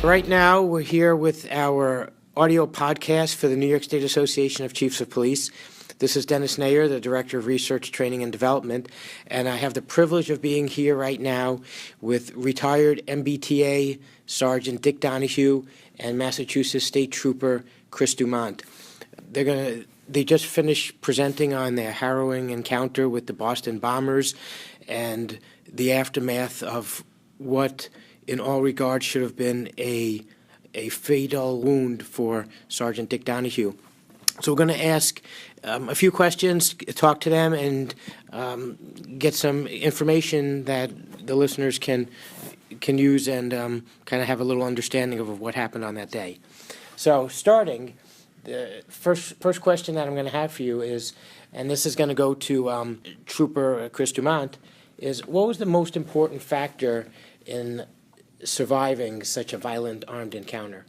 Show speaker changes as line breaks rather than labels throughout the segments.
Right now, we're here with our audio podcast for the New York State Association of Chiefs of Police. This is Dennis Nayer, the Director of Research, Training, and Development, and I have the privilege of being here right now with retired MBTA Sergeant Dic Donohue and Massachusetts State Trooper Chris Dumont. They just finished presenting on their harrowing encounter with the Boston bombers and the aftermath of what in all regards should have been a fatal wound for Sergeant Dic Donohue. So we're going to ask a few questions, talk to them, and get some information that the listeners can use and kind of have a little understanding of what happened on that day. So starting, the first question that I'm going to have for you is, and this is going to go to Trooper Chris Dumont, is what was the most important factor in surviving such a violent armed encounter?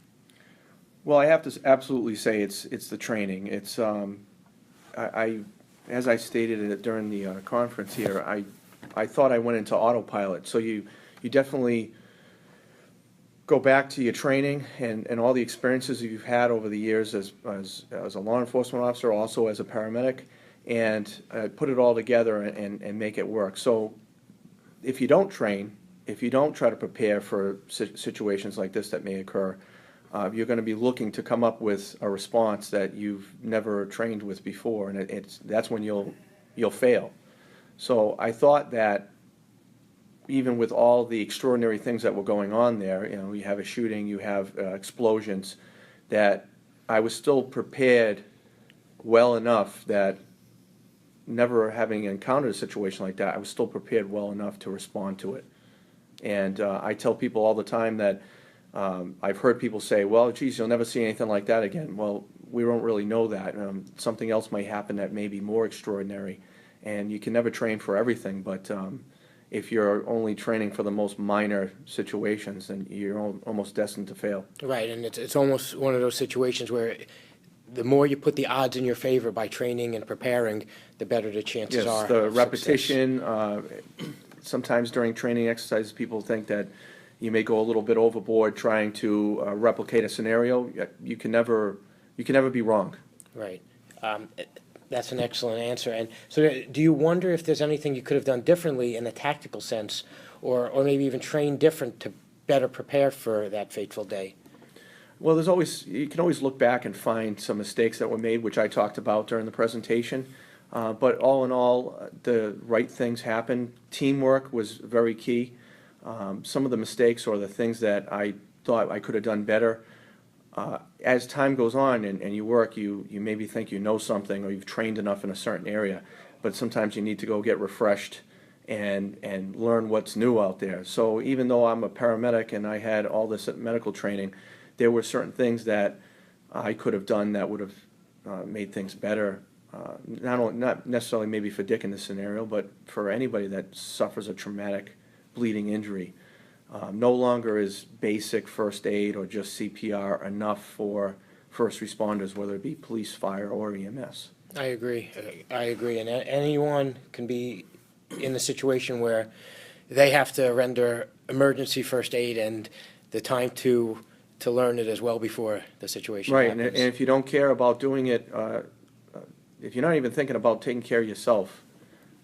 Well, I have to absolutely say it's the training. It's as I stated it during the conference here, I thought I went into autopilot. So you definitely go back to your training and all the experiences that you've had over the years as a law enforcement officer, also as a paramedic, and put it all together and make it work. So if you don't train, if you don't try to prepare for situations like this that may occur, you're going to be looking to come up with a response that you've never trained with before, and that's when you'll fail. So I thought that even with all the extraordinary things that were going on there, you have a shooting, you have explosions, that I was still prepared well enough that never having encountered a situation like that, I was still prepared well enough to respond to it. And I tell people all the time that I've heard people say, well, geez, you'll never see anything like that again. Well, we don't really know that. Something else might happen that may be more extraordinary. And you can never train for everything, but if you're only training for the most minor situations, then you're almost destined to fail.
Right, and it's almost one of those situations where the more you put the odds in your favor by training and preparing, the better the chances are.
Yes, the repetition. Sometimes during training exercises, people think that you may go a little bit overboard trying to replicate a scenario. You can never be wrong.
Right. That's an excellent answer. And so do you wonder if there's anything you could have done differently in a tactical sense, or maybe even train different to better prepare for that fateful day?
Well, you can always look back and find some mistakes that were made, which I talked about during the presentation. But all in all, the right things happened. Teamwork was very key. Some of the mistakes or the things that I thought I could have done better, as time goes on and you work, you maybe think you know something or you've trained enough in a certain area, but sometimes you need to go get refreshed and learn what's new out there. So even though I'm a paramedic and I had all this medical training, there were certain things that I could have done that would have made things better. Not necessarily maybe for Dic in this scenario, but for anybody that suffers a traumatic bleeding injury. No longer is basic first aid or just CPR enough for first responders, whether it be police, fire, or EMS.
I agree. And anyone can be in a situation where they have to render emergency first aid, and the time to learn it is well before the situation happens.
Right, and if you don't care about doing it, if you're not even thinking about taking care of yourself,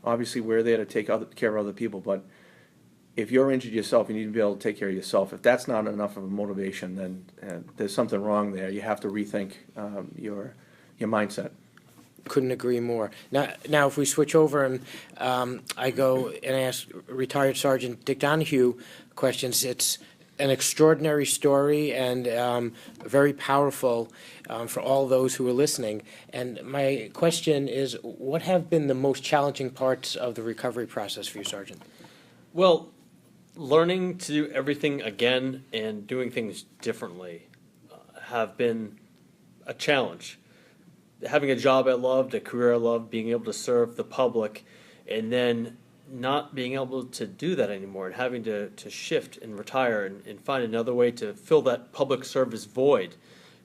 obviously we're there to take care of other people, but if you're injured yourself, you need to be able to take care of yourself. If that's not enough of a motivation, then there's something wrong there. You have to rethink your mindset.
Couldn't agree more. Now, if we switch over and I go and ask retired Sergeant Dic Donohue questions, it's an extraordinary story and very powerful for all those who are listening. And my question is, what have been the most challenging parts of the recovery process for you, Sergeant?
Well, learning to do everything again and doing things differently have been a challenge. Having a job I loved, a career I loved, being able to serve the public, and then not being able to do that anymore and having to shift and retire and find another way to fill that public service void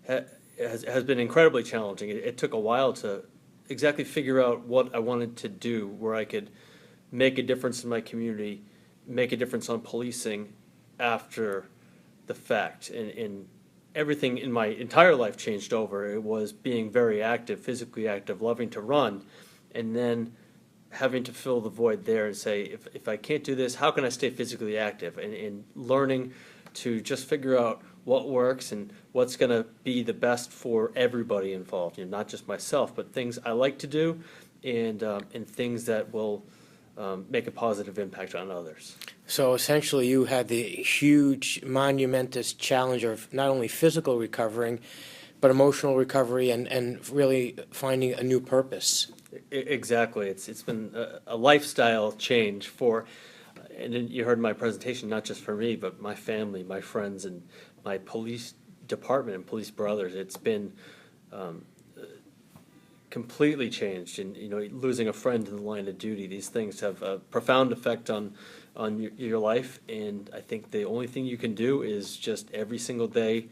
has been incredibly challenging. It took a while to exactly figure out what I wanted to do, where I could make a difference in my community, make a difference on policing after the fact. And everything in my entire life changed over. It was being very active, physically active, loving to run, and then having to fill the void there and say, if I can't do this, how can I stay physically active? And learning to just figure out what works and what's going to be the best for everybody involved, not just myself, but things I like to do and things that will make a positive impact on others.
So essentially, you had the huge, monumentous challenge of not only physical recovering, but emotional recovery and really finding a new purpose.
Exactly. It's been a lifestyle change for, and you heard in my presentation, not just for me, but my family, my friends, and my police department and police brothers. It's been completely changed. And losing a friend in the line of duty, these things have a profound effect on your life. And I think the only thing you can do is just every single day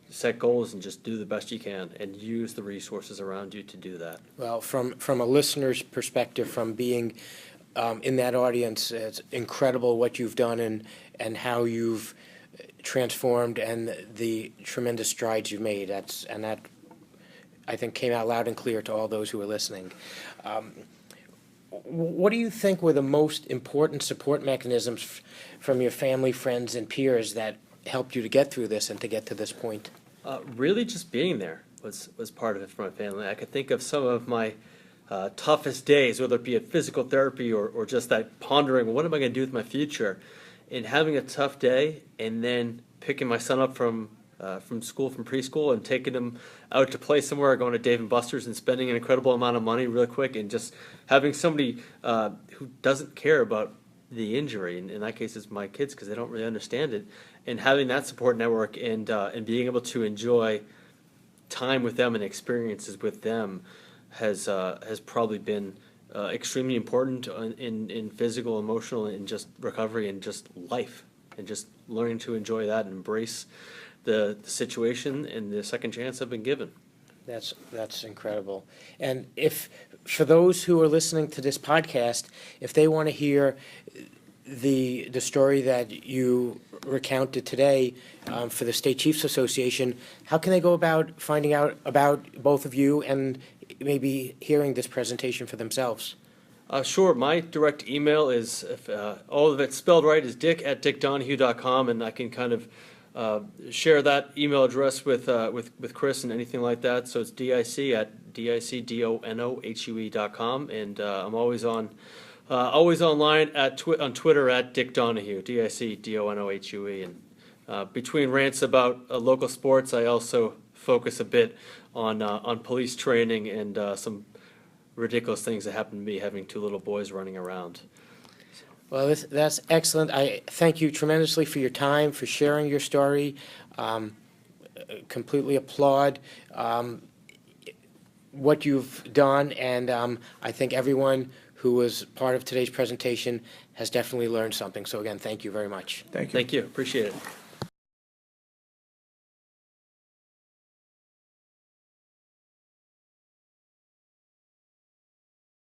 set goals and just do the best you can and use the resources around you to do that.
Well, from a listener's perspective, from being in that audience, it's incredible what you've done and how you've transformed and the tremendous strides you've made. That I think came out loud and clear to all those who were listening. What do you think were the most important support mechanisms from your family, friends, and peers that helped you to get through this and to get to this point?
Really just being there was part of it for my family. I could think of some of my toughest days, whether it be at physical therapy or just that pondering, what am I going to do with my future? And having a tough day and then picking my son up from school, from preschool, and taking him out to play somewhere, going to Dave & Buster's and spending an incredible amount of money really quick, and just having somebody who doesn't care about the injury, in that case it's my kids because they don't really understand it, and having that support network and being able to enjoy time with them and experiences with them has probably been extremely important in physical, emotional, and just recovery and just life, and just learning to enjoy that and embrace the situation and the second chance I've been given.
That's incredible. And if, for those who are listening to this podcast, if they want to hear the story that you recounted today for the State Chiefs Association, how can they go about finding out about both of you and maybe hearing this presentation for themselves?
Sure. My direct email is, if all of it's spelled right, is dic@dicdonohue.com, and I can kind of share that email address with Chris and anything like that. So it's dic@dicdonohue.com, and I'm always online on Twitter at Dic Donohue, DICDONOHUE. And between rants about local sports, I also focus a bit on police training and some ridiculous things that happen to me having two little boys running around.
Well, that's excellent. I thank you tremendously for your time, for sharing your story. Completely applaud what you've done, and I think everyone who was part of today's presentation has definitely learned something. So again, thank you very much.
Thank you.
Thank you. Appreciate it.